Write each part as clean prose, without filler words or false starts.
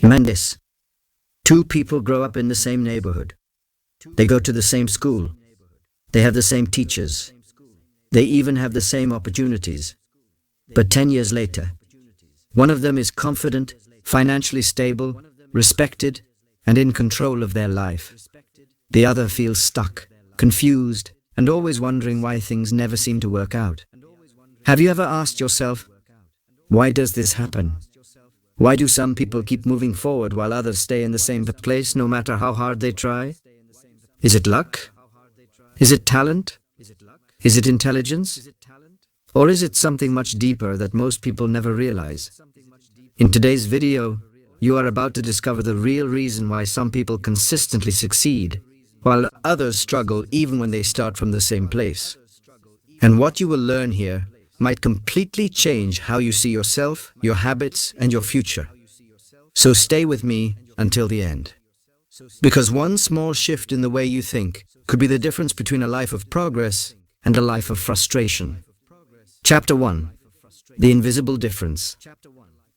Imagine this. Two people grow up in the same neighborhood. They go to the same school. They have the same teachers. They even have the same opportunities. But 10 years later, one of them is confident, financially stable, respected, and in control of their life. The other feels stuck, confused, and always wondering why things never seem to work out. Have you ever asked yourself, why does this happen? Why do some people keep moving forward while others stay in the same place no matter how hard they try? Is it luck? Is it talent? Is it intelligence? Or is it something much deeper that most people never realize? In today's video, you are about to discover the real reason why some people consistently succeed, while others struggle even when they start from the same place. And what you will learn here might completely change how you see yourself, your habits, and your future. So stay with me until the end. Because one small shift in the way you think could be the difference between a life of progress and a life of frustration. Chapter 1. The Invisible Difference.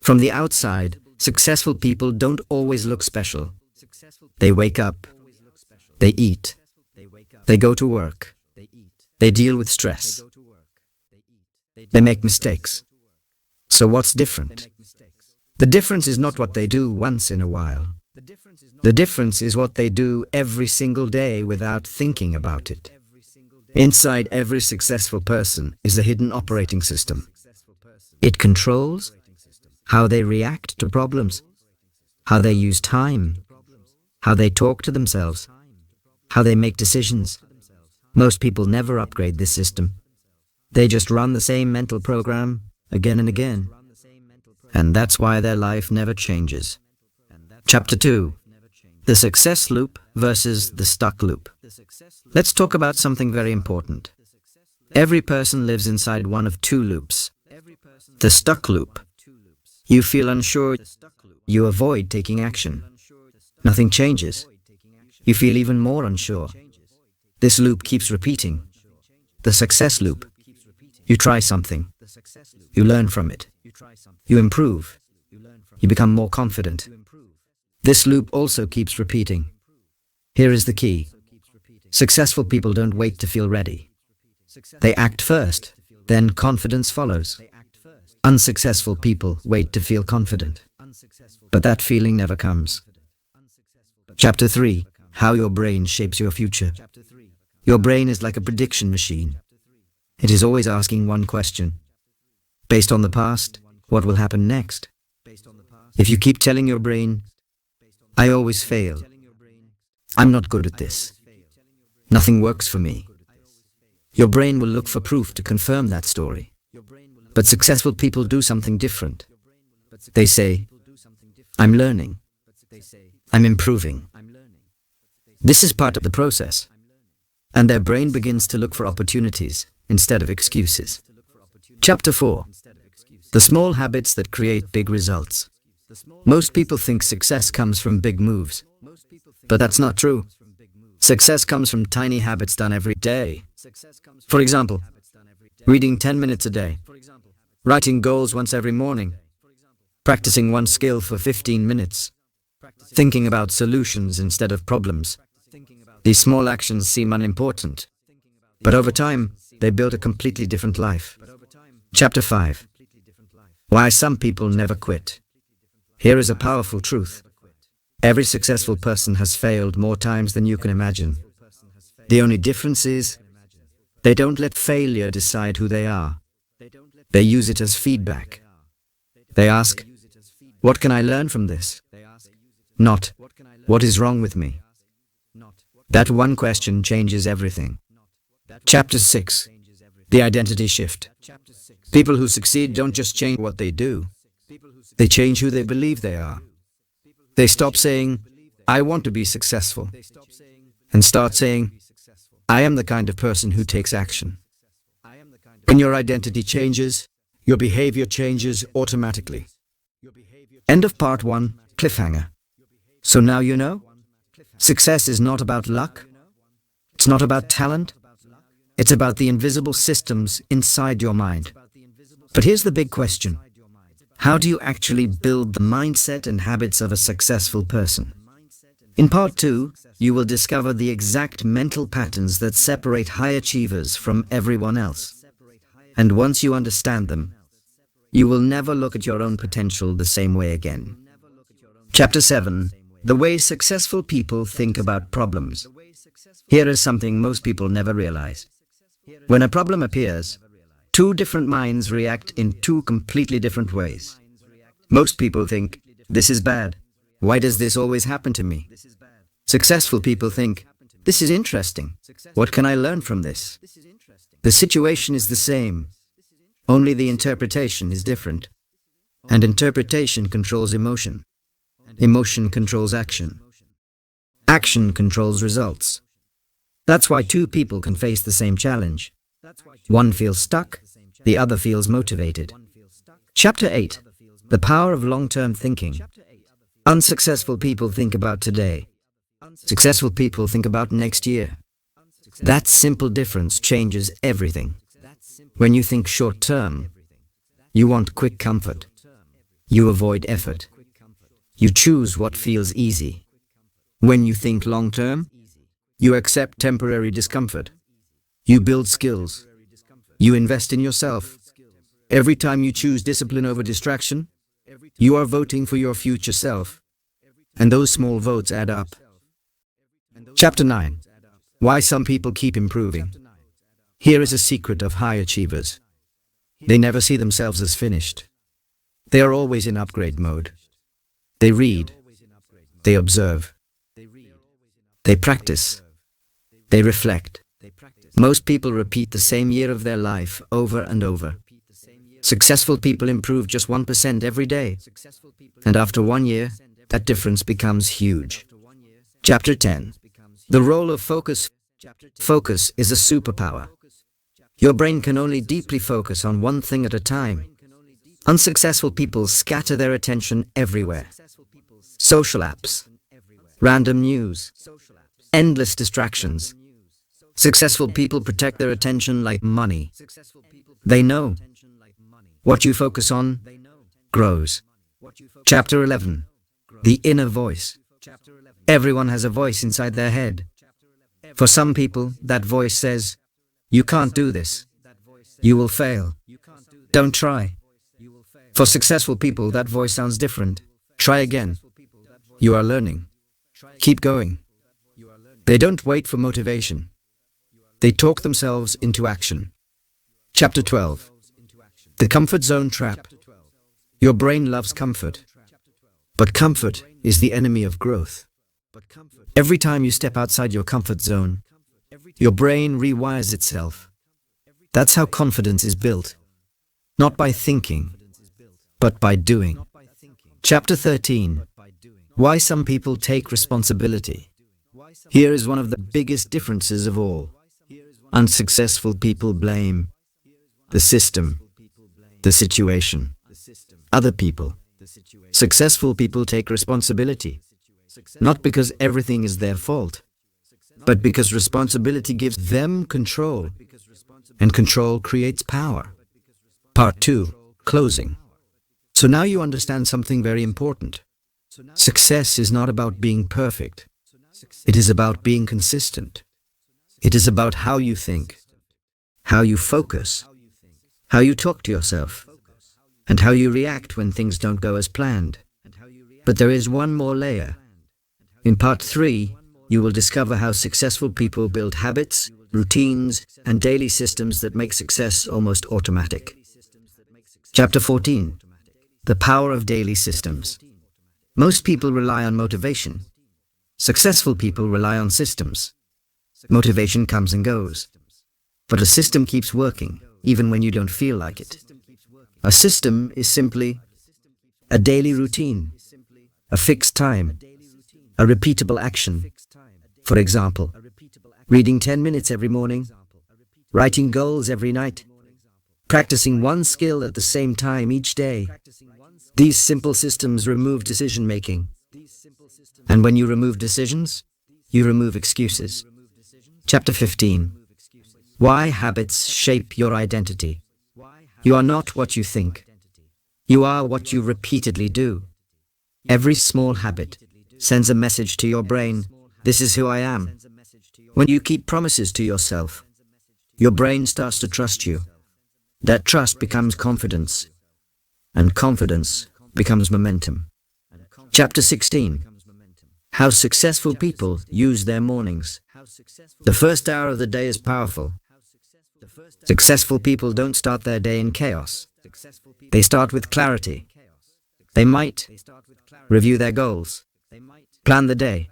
From the outside, successful people don't always look special. They wake up. They eat. They go to work. They deal with stress. They make mistakes. So what's different? The difference is not what they do once in a while. The difference is what they do every single day without thinking about it. Inside every successful person is a hidden operating system. It controls how they react to problems, how they use time, how they talk to themselves, how they make decisions. Most people never upgrade this system. They just run the same mental program again and again. And that's why their life never changes. Chapter 2. The Success Loop versus the Stuck Loop. Let's talk about something very important. Every person lives inside one of two loops. The stuck loop. You feel unsure. You avoid taking action. Nothing changes. You feel even more unsure. This loop keeps repeating. The success loop. You try something. You learn from it. You improve. You become more confident. This loop also keeps repeating. Here is the key. Successful people don't wait to feel ready. They act first, then confidence follows. Unsuccessful people wait to feel confident. But that feeling never comes. Chapter 3. How your brain shapes your future. Your brain is like a prediction machine. It is always asking one question. Based on the past, what will happen next? If you keep telling your brain, I always fail. I'm not good at this. Nothing works for me. Your brain will look for proof to confirm that story. But successful people do something different. They say, I'm learning. I'm improving. This is part of the process. And their brain begins to look for opportunities instead of excuses. Chapter 4. The Small Habits That Create Big Results. Most people think success comes from big moves. But that's not true. Success comes from tiny habits done every day. For example, reading 10 minutes a day, writing goals once every morning, practicing one skill for 15 minutes, thinking about solutions instead of problems. These small actions seem unimportant, but over time, they build a completely different life. Chapter 5. Why some people never quit. Here is a powerful truth. Every successful person has failed more times than you can imagine. The only difference is, they don't let failure decide who they are. They use it as feedback. They ask, what can I learn from this? Not, what is wrong with me? That one question changes everything. Chapter 6. The Identity Shift. People who succeed don't just change what they do. They change who they believe they are. They stop saying, I want to be successful, and start saying, I am the kind of person who takes action. When your identity changes, your behavior changes automatically. End of part 1, cliffhanger. So now you know? Success is not about luck. It's not about talent. It's about the invisible systems inside your mind. But here's the big question. How do you actually build the mindset and habits of a successful person? In part 2, you will discover the exact mental patterns that separate high achievers from everyone else. And once you understand them, you will never look at your own potential the same way again. Chapter 7. The way successful people think about problems. Here is something most people never realize. When a problem appears, two different minds react in two completely different ways. Most people think, this is bad. Why does this always happen to me? Successful people think, this is interesting. What can I learn from this? The situation is the same, only the interpretation is different. And interpretation controls emotion. Emotion controls action. Action controls results. That's why two people can face the same challenge. One feels stuck, the other feels motivated. Chapter 8. The power of long-term thinking. Unsuccessful people think about today. Successful people think about next year. That simple difference changes everything. When you think short-term, you want quick comfort. You avoid effort. You choose what feels easy. When you think long-term, you accept temporary discomfort. You build skills. You invest in yourself. Every time you choose discipline over distraction, you are voting for your future self. And those small votes add up. Chapter 9. Why some people keep improving. Here is a secret of high achievers. They never see themselves as finished. They are always in upgrade mode. They read. They observe. They practice. They reflect. Most people repeat the same year of their life over and over. Successful people improve just 1% every day. And after 1 year, that difference becomes huge. Chapter 10. The role of focus. Focus is a superpower. Your brain can only deeply focus on one thing at a time. Unsuccessful people scatter their attention everywhere. Social apps, random news, endless distractions. Successful people protect their attention like money. They know what you focus on grows. Chapter 11. The inner voice. Everyone has a voice inside their head. For some people, that voice says, you can't do this. You will fail. Don't try. For successful people, that voice sounds different. Try again. You are learning. Keep going. They don't wait for motivation. They talk themselves into action. Chapter 12. The comfort zone trap. Your brain loves comfort. But comfort is the enemy of growth. Every time you step outside your comfort zone, your brain rewires itself. That's how confidence is built. Not by thinking, but by doing. Chapter 13. Why some people take responsibility. Here is one of the biggest differences of all. Unsuccessful people blame the system, the situation, other people. Successful people take responsibility, not because everything is their fault, but because responsibility gives them control, and control creates power. Part 2. Closing. So now you understand something very important. Success is not about being perfect. It is about being consistent. It is about how you think, how you focus, how you talk to yourself, and how you react when things don't go as planned. But there is one more layer. In part 3, you will discover how successful people build habits, routines, and daily systems that make success almost automatic. Chapter 14. The power of daily systems. Most people rely on motivation. Successful people rely on systems. Motivation comes and goes, but a system keeps working, even when you don't feel like it. A system is simply a daily routine, a fixed time, a repeatable action. For example, reading 10 minutes every morning, writing goals every night, practicing one skill at the same time each day. These simple systems remove decision-making. And when you remove decisions, you remove excuses. Chapter 15. Why habits shape your identity. You are not what you think. You are what you repeatedly do. Every small habit sends a message to your brain, this is who I am. When you keep promises to yourself, your brain starts to trust you. That trust becomes confidence, and confidence becomes momentum. Chapter 16. How successful people use their mornings. The first hour of the day is powerful. Successful people don't start their day in chaos. They start with clarity. They might review their goals, plan the day,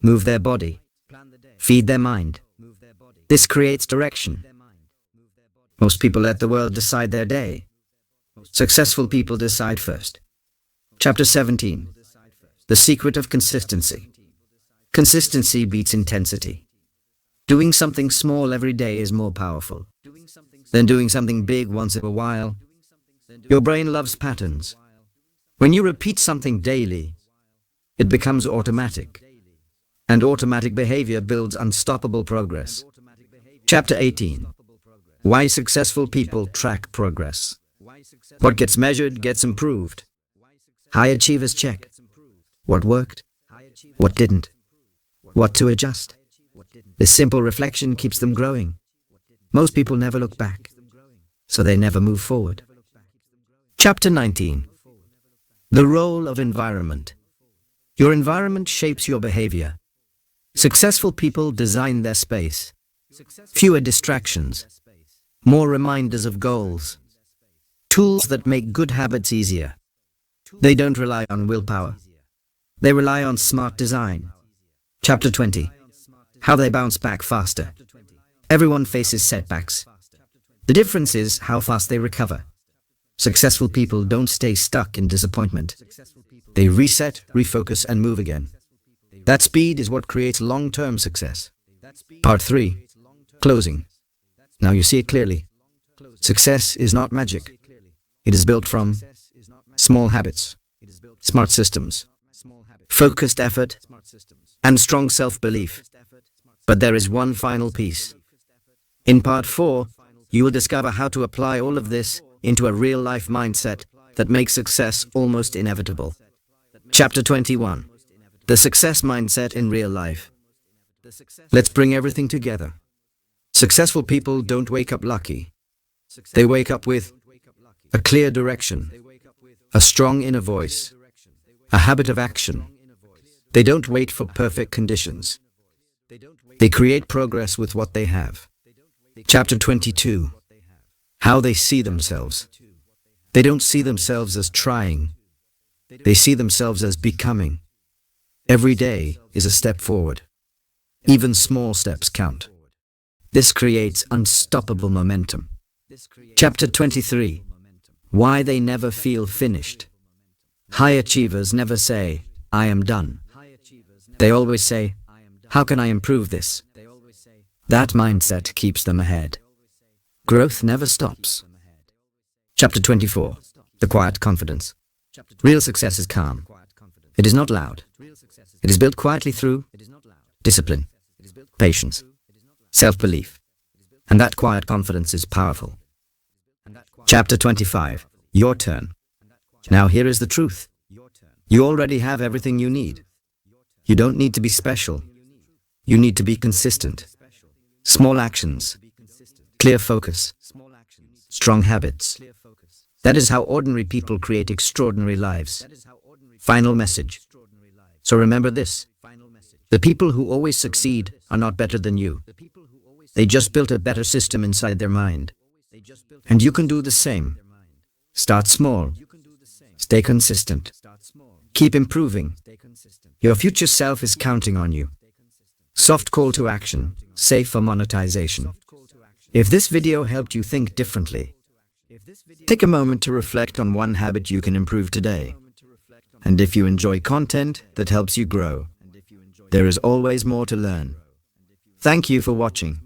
move their body, feed their mind. This creates direction. Most people let the world decide their day. Successful people decide first. Chapter 17. The secret of consistency. Consistency beats intensity. Doing something small every day is more powerful than doing something big once in a while. Your brain loves patterns. When you repeat something daily, it becomes automatic, and automatic behavior builds unstoppable progress. Chapter 18. Why successful people track progress. What gets measured gets improved. High achievers check what worked, what didn't, what to adjust. This simple reflection keeps them growing. Most people never look back, so they never move forward. Chapter 19. The role of environment. Your environment shapes your behavior. Successful people design their space. Fewer distractions, more reminders of goals, tools that make good habits easier. They don't rely on willpower. They rely on smart design. Chapter 20. How they bounce back faster. Everyone faces setbacks. The difference is how fast they recover. Successful people don't stay stuck in disappointment. They reset, refocus, and move again. That speed is what creates long-term success. Part 3. Closing. Now you see it clearly. Success is not magic. It is built from small habits, smart systems, focused effort, and strong self-belief. But there is one final piece. In Part 4, you will discover how to apply all of this into a real-life mindset that makes success almost inevitable. Chapter 21. The success mindset in real life. Let's bring everything together. Successful people don't wake up lucky. They wake up with a clear direction, a strong inner voice, a habit of action. They don't wait for perfect conditions. They create progress with what they have. Chapter 22. How they see themselves. They don't see themselves as trying. They see themselves as becoming. Every day is a step forward. Even small steps count. This creates unstoppable momentum. Chapter 23. Why they never feel finished. High achievers never say, I am done. They always say, how can I improve this? That mindset keeps them ahead. Growth never stops. Chapter 24. The quiet confidence. Real success is calm. It is not loud. It is built quietly through discipline, patience, self-belief. And that quiet confidence is powerful. Chapter 25. Your turn. Now here is the truth. You already have everything you need. You don't need to be special. You need to be consistent. Small actions, clear focus, strong habits. That is how ordinary people create extraordinary lives. Final message. So remember this. The people who always succeed are not better than you. They just built a better system inside their mind. And you can do the same. Start small. Stay consistent. Keep improving. Your future self is counting on you. Soft call to action, safe for monetization. If this video helped you think differently, take a moment to reflect on one habit you can improve today. And if you enjoy content that helps you grow, there is always more to learn. Thank you for watching.